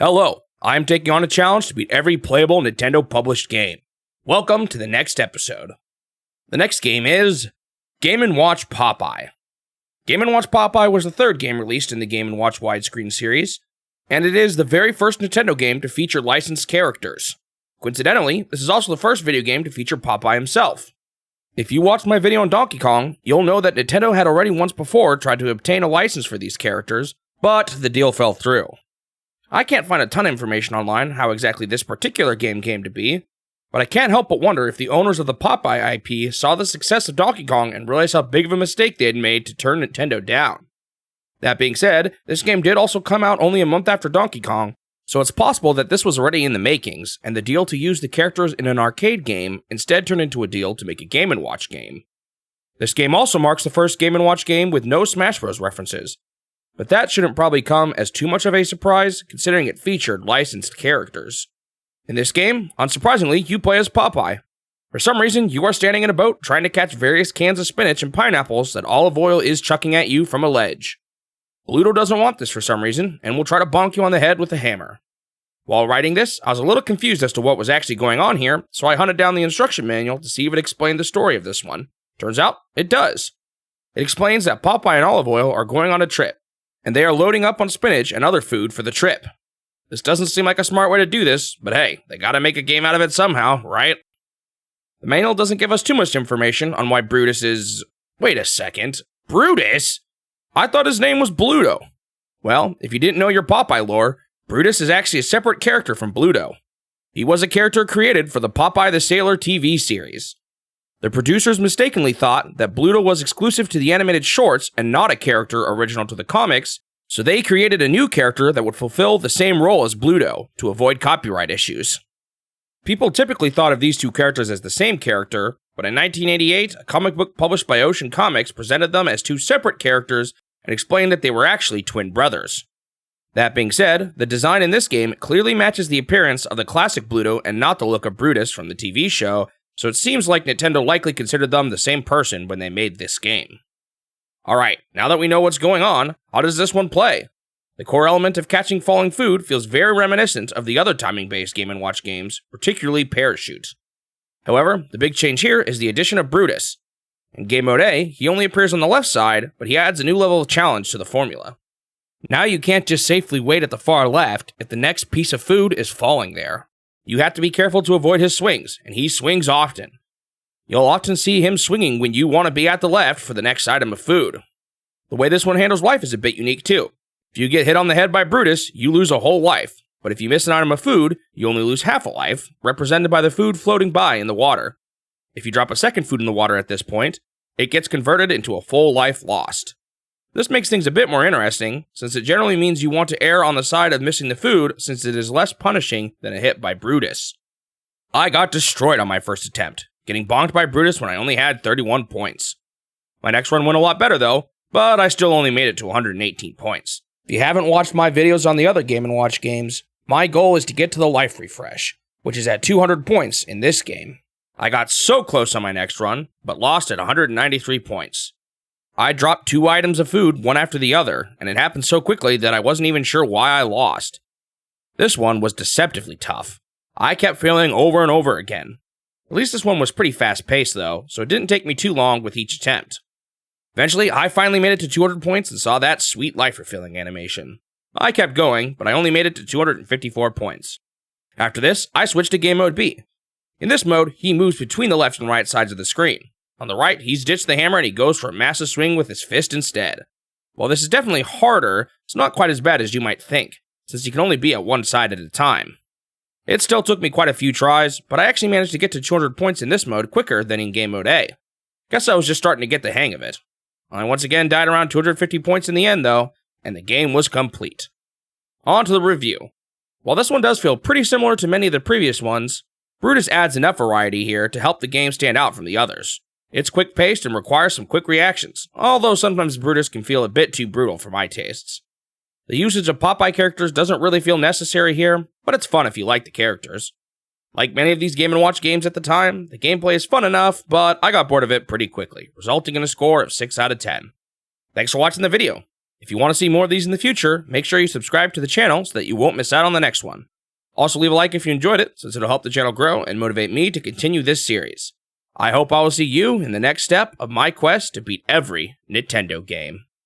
Hello, I'm taking on a challenge to beat every playable Nintendo published game. Welcome to the next episode. The next game is Game & Watch Popeye. Game & Watch Popeye was the third game released in the Game & Watch widescreen series, and it is the very first Nintendo game to feature licensed characters. Coincidentally, this is also the first video game to feature Popeye himself. If you watched my video on Donkey Kong, you'll know that Nintendo had already once before tried to obtain a license for these characters, but the deal fell through. I can't find a ton of information online how exactly this particular game came to be, but I can't help but wonder if the owners of the Popeye IP saw the success of Donkey Kong and realized how big of a mistake they had made to turn Nintendo down. That being said, this game did also come out only a month after Donkey Kong, so it's possible that this was already in the makings, and the deal to use the characters in an arcade game instead turned into a deal to make a Game & Watch game. This game also marks the first Game & Watch game with no Smash Bros. References, but that shouldn't probably come as too much of a surprise, considering it featured licensed characters. In this game, unsurprisingly, you play as Popeye. For some reason, you are standing in a boat trying to catch various cans of spinach and pineapples that olive oil is chucking at you from a ledge. Bluto doesn't want this for some reason, and will try to bonk you on the head with a hammer. While writing this, I was a little confused as to what was actually going on here, so I hunted down the instruction manual to see if it explained the story of this one. Turns out, it does. It explains that Popeye and Olive Oil are going on a trip, and they are loading up on spinach and other food for the trip. This doesn't seem like a smart way to do this, but hey, they gotta make a game out of it somehow, right? The manual doesn't give us too much information on why Brutus is... Wait a second. Brutus? I thought his name was Bluto. Well, if you didn't know your Popeye lore, Brutus is actually a separate character from Bluto. He was a character created for the Popeye the Sailor TV series. The producers mistakenly thought that Bluto was exclusive to the animated shorts and not a character original to the comics, so they created a new character that would fulfill the same role as Bluto to avoid copyright issues. People typically thought of these two characters as the same character, but in 1988, a comic book published by Ocean Comics presented them as two separate characters and explained that they were actually twin brothers. That being said, the design in this game clearly matches the appearance of the classic Bluto and not the look of Brutus from the TV show, so it seems like Nintendo likely considered them the same person when they made this game. Alright, now that we know what's going on, how does this one play? The core element of catching falling food feels very reminiscent of the other timing-based Game & Watch games, particularly Parachute. However, the big change here is the addition of Brutus. In Game Mode A, he only appears on the left side, but he adds a new level of challenge to the formula. Now you can't just safely wait at the far left if the next piece of food is falling there. You have to be careful to avoid his swings, and he swings often. You'll often see him swinging when you want to be at the left for the next item of food. The way this one handles life is a bit unique too. If you get hit on the head by Brutus, you lose a whole life, but if you miss an item of food, you only lose half a life, represented by the food floating by in the water. If you drop a second food in the water at this point, it gets converted into a full life lost. This makes things a bit more interesting, since it generally means you want to err on the side of missing the food since it is less punishing than a hit by Brutus. I got destroyed on my first attempt, getting bonked by Brutus when I only had 31 points. My next run went a lot better though, but I still only made it to 118 points. If you haven't watched my videos on the other Game & Watch games, my goal is to get to the life refresh, which is at 200 points in this game. I got so close on my next run, but lost at 193 points. I dropped 2 items of food one after the other, and it happened so quickly that I wasn't even sure why I lost. This one was deceptively tough. I kept failing over and over again. At least this one was pretty fast-paced though, so it didn't take me too long with each attempt. Eventually, I finally made it to 200 points and saw that sweet life-refilling animation. I kept going, but I only made it to 254 points. After this, I switched to Game Mode B. In this mode, he moves between the left and right sides of the screen. On the right, he's ditched the hammer and he goes for a massive swing with his fist instead. While this is definitely harder, it's not quite as bad as you might think, since he can only be at one side at a time. It still took me quite a few tries, but I actually managed to get to 200 points in this mode quicker than in Game Mode A. Guess I was just starting to get the hang of it. I once again died around 250 points in the end though, and the game was complete. On to the review. While this one does feel pretty similar to many of the previous ones, Brutus adds enough variety here to help the game stand out from the others. It's quick-paced and requires some quick reactions, although sometimes Brutus can feel a bit too brutal for my tastes. The usage of Popeye characters doesn't really feel necessary here, but it's fun if you like the characters. Like many of these Game & Watch games at the time, the gameplay is fun enough, but I got bored of it pretty quickly, resulting in a score of 6 out of 10. Thanks for watching the video. If you want to see more of these in the future, make sure you subscribe to the channel so that you won't miss out on the next one. Also, leave a like if you enjoyed it, since it'll help the channel grow and motivate me to continue this series. I hope I will see you in the next step of my quest to beat every Nintendo game.